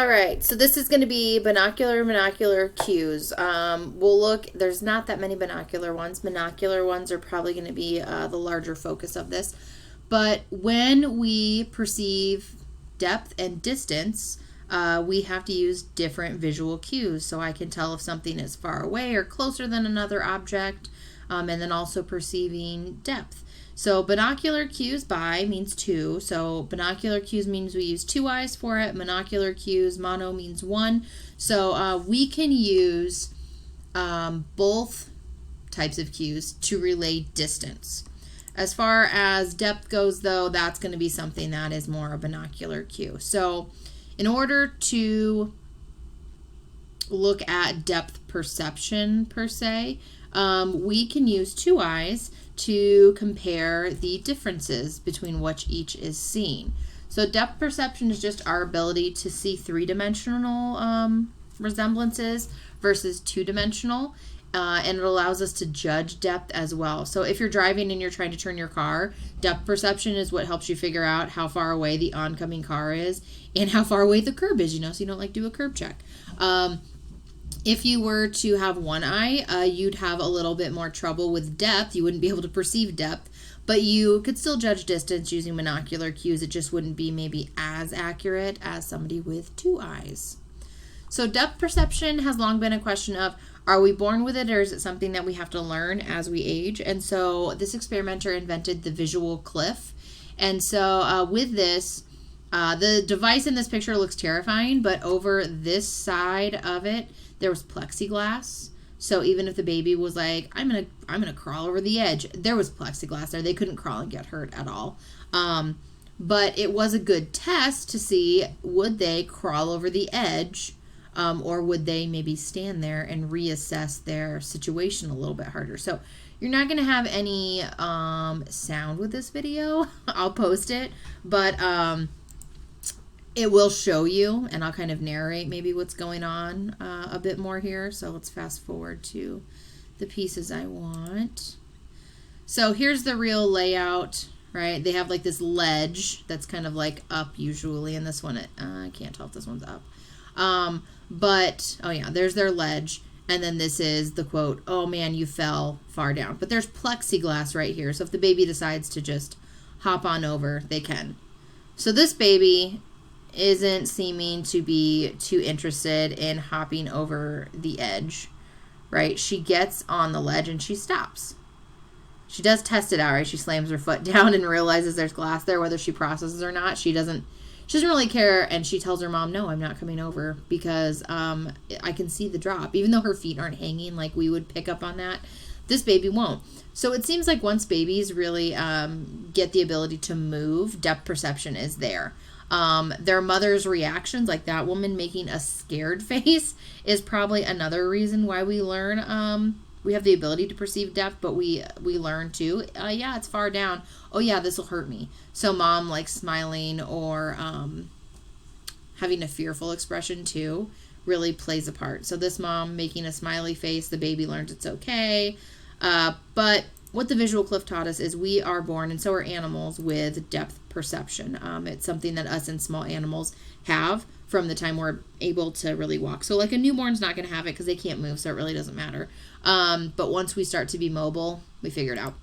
All right, so this is going to be binocular cues. We'll look, there's not that many binocular ones. Monocular ones are probably going to be the larger focus of this. But when we perceive depth and distance, we have to use different visual cues. So I can tell if something is far away or closer than another object, and then also perceiving depth. So binocular cues, bi means two. So binocular cues means we use two eyes for it. Monocular cues, mono means one. So we can use both types of cues to relay distance. As far as depth goes, though, that's going to be something that is more a binocular cue. So in order to look at depth perception per se, we can use two eyes to compare the differences between what each is seen. So depth perception is just our ability to see three-dimensional resemblances versus two-dimensional, and it allows us to judge depth as well. So if you're driving and you're trying to turn your car, depth perception is what helps you figure out how far away the oncoming car is and how far away the curb is, so you don't like do a curb check. If you were to have one eye, you'd have a little bit more trouble with depth. You wouldn't be able to perceive depth, but you could still judge distance using monocular cues. It just wouldn't be maybe as accurate as somebody with two eyes. So depth perception has long been a question of, are we born with it, or is it something that we have to learn as we age? And so this experimenter invented the visual cliff. And so with this, the device in this picture looks terrifying, but over this side of it, there was plexiglass. So even if the baby was like, I'm gonna crawl over the edge, there was plexiglass there. They couldn't crawl and get hurt at all. But it was a good test to see, would they crawl over the edge, or would they maybe stand there and reassess their situation a little bit harder. So you're not gonna have any sound with this video. I'll post it, but it will show you, and I'll kind of narrate maybe what's going on a bit more here. So let's fast forward to the pieces I want. So here's the real layout, right? They have like this ledge that's kind of like up usually, and this one, I can't tell if this one's up. But, oh yeah, there's their ledge. And then this is the quote, oh man, you fell far down. But there's plexiglass right here. So if the baby decides to just hop on over, they can. So this baby isn't seeming to be too interested in hopping over the edge, right? She gets on the ledge and she stops. She does test it out, right? She slams her foot down and realizes there's glass there, whether she processes or not. She doesn't really care, and she tells her mom, no, I'm not coming over because I can see the drop. Even though her feet aren't hanging like we would pick up on that, this baby won't. So it seems like once babies really get the ability to move, depth perception is there. Their mother's reactions, like that woman making a scared face, is probably another reason why we learn. We have the ability to perceive depth, but we learn too. Yeah, it's far down. Oh yeah, this will hurt me. So mom like smiling or having a fearful expression too really plays a part. So this mom making a smiley face, the baby learns it's okay. But what the visual cliff taught us is we are born, and so are animals, with depth perception. It's something that us and small animals have from the time we're able to really walk. So like a newborn's not going to have it because they can't move, so it really doesn't matter. But once we start to be mobile, we figure it out.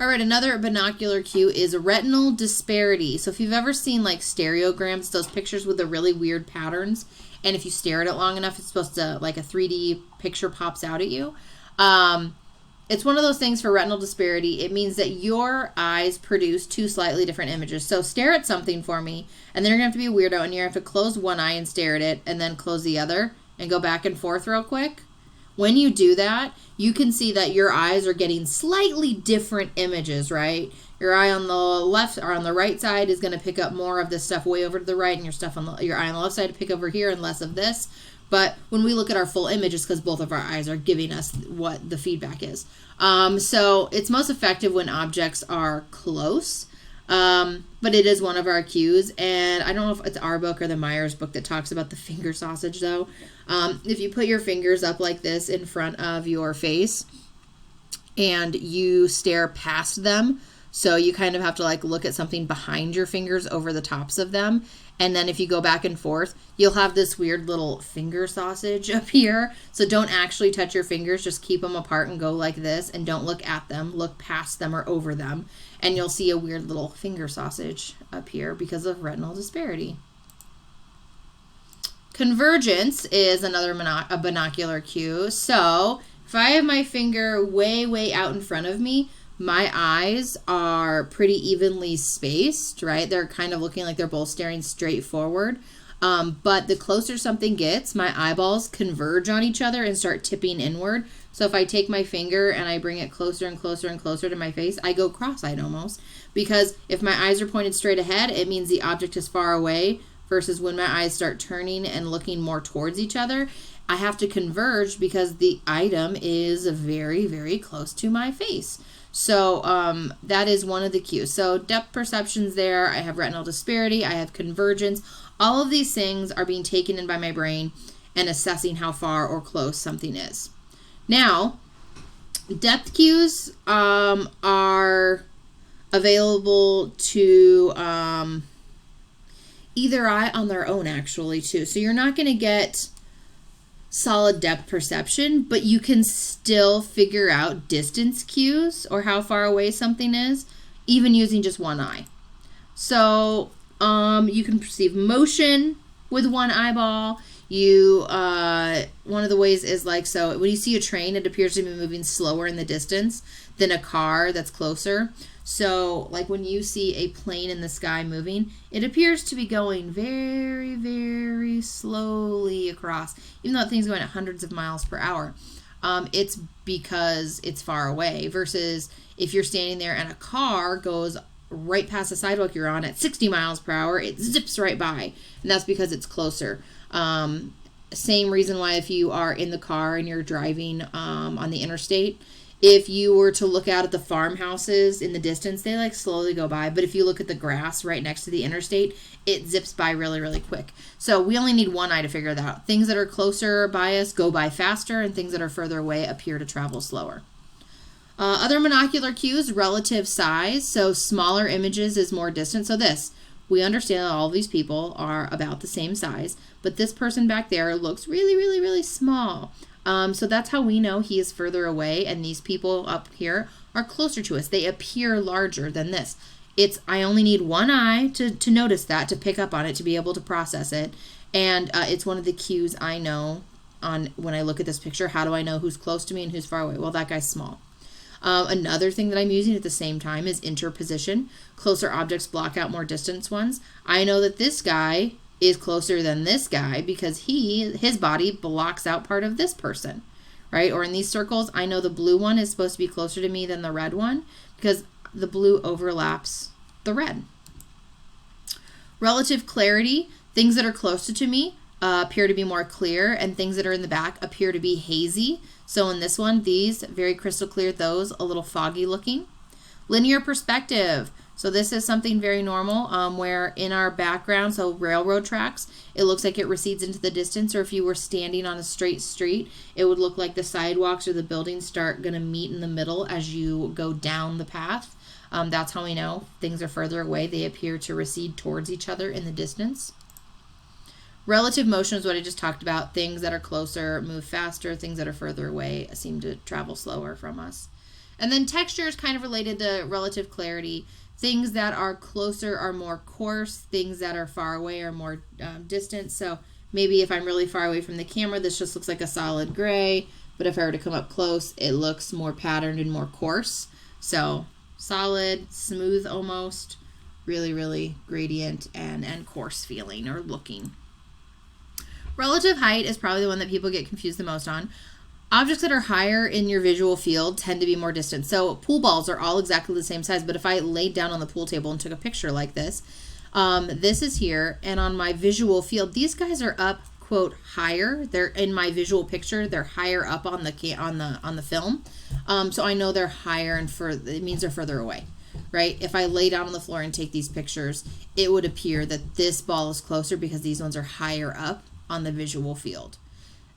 All right, another binocular cue is retinal disparity. So if you've ever seen like stereograms, those pictures with the really weird patterns, and if you stare at it long enough, it's supposed to, like a 3D picture pops out at you. It's one of those things for retinal disparity. It means that your eyes produce two slightly different images. So stare at something for me, and then you're going to have to be a weirdo, and you're going to have to close one eye and stare at it, and then close the other, and go back and forth real quick. When you do that, you can see that your eyes are getting slightly different images, right? Your eye on the left or on the right side is going to pick up more of this stuff way over to the right, and your eye on the left side to pick over here and less of this. But when we look at our full image, it's because both of our eyes are giving us what the feedback is. So it's most effective when objects are close, but it is one of our cues. And I don't know if it's our book or the Myers book that talks about the finger sausage, though. If you put your fingers up like this in front of your face and you stare past them, So you kind of have to like look at something behind your fingers over the tops of them. And then if you go back and forth, you'll have this weird little finger sausage up here. So don't actually touch your fingers. Just keep them apart and go like this. And don't look at them. Look past them or over them. And you'll see a weird little finger sausage up here because of retinal disparity. Convergence is another binocular cue. So if I have my finger way, way out in front of me, my eyes are pretty evenly spaced, right? They're kind of looking like they're both staring straight forward. But the closer something gets, my eyeballs converge on each other and start tipping inward. So if I take my finger and I bring it closer and closer and closer to my face, I go cross-eyed almost. Because if my eyes are pointed straight ahead, it means the object is far away, versus when my eyes start turning and looking more towards each other, I have to converge because the item is very, very close to my face. So that is one of the cues. So depth perception's there. I have retinal disparity. I have convergence. All of these things are being taken in by my brain and assessing how far or close something is. Now, depth cues are available to either eye on their own, actually, too. So you're not going to get solid depth perception, but you can still figure out distance cues or how far away something is, even using just one eye. So you can perceive motion with one eyeball. One of the ways is like, so when you see a train, it appears to be moving slower in the distance than a car that's closer. So like when you see a plane in the sky moving, it appears to be going very, very slowly across, even though that thing's going at hundreds of miles per hour. It's because it's far away, versus if you're standing there and a car goes right past the sidewalk you're on at 60 miles per hour, it zips right by, and that's because it's closer. Same reason why if you are in the car and you're driving on the interstate, if you were to look out at the farmhouses in the distance, they like slowly go by. But if you look at the grass right next to the interstate, it zips by really, really quick. So we only need one eye to figure that out. Things that are closer by us go by faster, and things that are further away appear to travel slower. Other monocular cues, relative size. So smaller images is more distant. So this, we understand that all of these people are about the same size, but this person back there looks really, really, really small. So that's how we know he is further away, and these people up here are closer to us. They appear larger than this. I only need one eye to notice that, to pick up on it, to be able to process it. And it's one of the cues I know on when I look at this picture. How do I know who's close to me and who's far away? Well, that guy's small. Another thing that I'm using at the same time is interposition. Closer objects block out more distant ones. I know that this guy is closer than this guy because his body blocks out part of this person, right? Or in these circles, I know the blue one is supposed to be closer to me than the red one because the blue overlaps the red. Relative clarity, things that are closer to me appear to be more clear, and things that are in the back appear to be hazy. So in this one, these very crystal clear, those a little foggy looking. Linear perspective. So this is something very normal where in our background, so railroad tracks, it looks like it recedes into the distance, or if you were standing on a straight street, it would look like the sidewalks or the buildings start going to meet in the middle as you go down the path. That's how we know things are further away. They appear to recede towards each other in the distance. Relative motion is what I just talked about. Things that are closer move faster. Things that are further away seem to travel slower from us. And then texture is kind of related to relative clarity. Things that are closer are more coarse. Things that are far away are more distant. So maybe if I'm really far away from the camera, this just looks like a solid gray. But if I were to come up close, it looks more patterned and more coarse. So solid, smooth almost, really, really gradient and coarse feeling or looking. Relative height is probably the one that people get confused the most on. Objects that are higher in your visual field tend to be more distant. So pool balls are all exactly the same size, but if I laid down on the pool table and took a picture like this, this is here, and on my visual field, these guys are up, quote, higher. They're in my visual picture. They're higher up on the film. So I know they're higher, and it means they're further away, right? If I lay down on the floor and take these pictures, it would appear that this ball is closer because these ones are higher up on the visual field.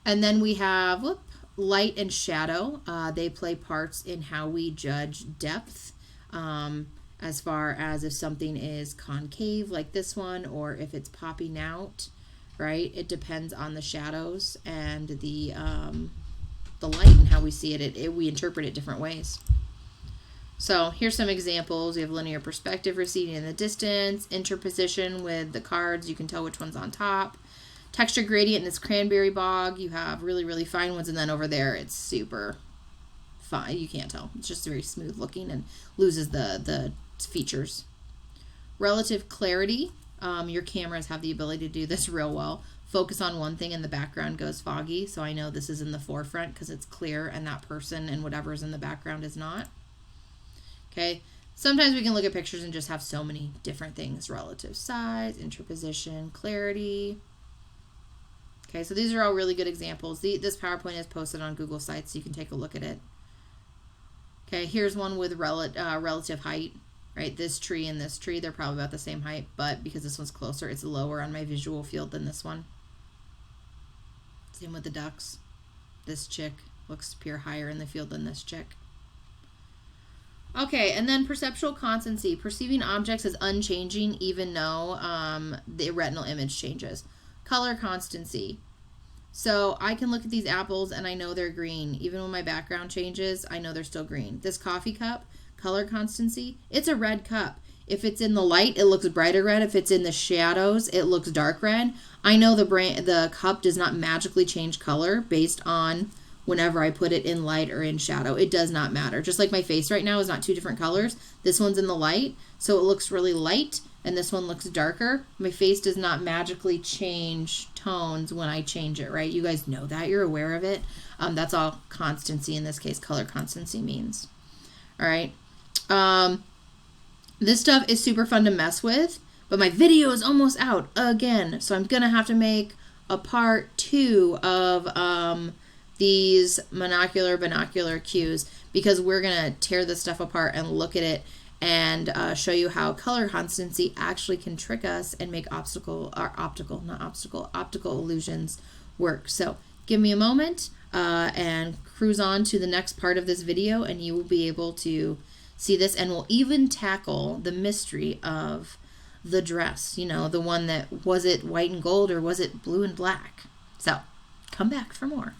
And then we have, light and shadow. They play parts in how we judge depth. as far as if something is concave like this one or if it's popping out, right? It depends on the shadows and the light and how we see it. We interpret it different ways. So here's some examples. We have linear perspective, receding in the distance, interposition with the cards. You can tell which one's on top. Texture gradient in this cranberry bog. You have really, really fine ones, and then over there it's super fine. You can't tell. It's just very smooth looking and loses the features. Relative clarity. Your cameras have the ability to do this real well. Focus on one thing and the background goes foggy, so I know this is in the forefront because it's clear and that person and whatever's in the background is not. Okay, sometimes we can look at pictures and just have so many different things. Relative size, interposition, clarity. Okay, so these are all really good examples. This PowerPoint is posted on Google Sites, so you can take a look at it. Okay, here's one with relative height, right? This tree and this tree, they're probably about the same height, but because this one's closer, it's lower on my visual field than this one. Same with the ducks. This chick looks to appear higher in the field than this chick. Okay, and then perceptual constancy, perceiving objects as unchanging even though the retinal image changes. Color constancy. So I can look at these apples and I know they're green. Even when my background changes, I know they're still green. This coffee cup, color constancy, it's a red cup. If it's in the light, it looks brighter red. If it's in the shadows, it looks dark red. I know the cup does not magically change color based on whenever I put it in light or in shadow. It does not matter. Just like my face right now is not two different colors. This one's in the light, so it looks really light, and this one looks darker. My face does not magically change tones when I change it, right? You guys know that. You're aware of it. That's all constancy in this case, color constancy means. All right. This stuff is super fun to mess with, but my video is almost out again, so I'm going to have to make a part 2 of these monocular, binocular cues, because we're going to tear this stuff apart and look at it and show you how color constancy actually can trick us and make optical illusions work. So give me a moment and cruise on to the next part of this video, and you will be able to see this, and we'll even tackle the mystery of the dress, you know, the one that, was it white and gold or was it blue and black? So come back for more.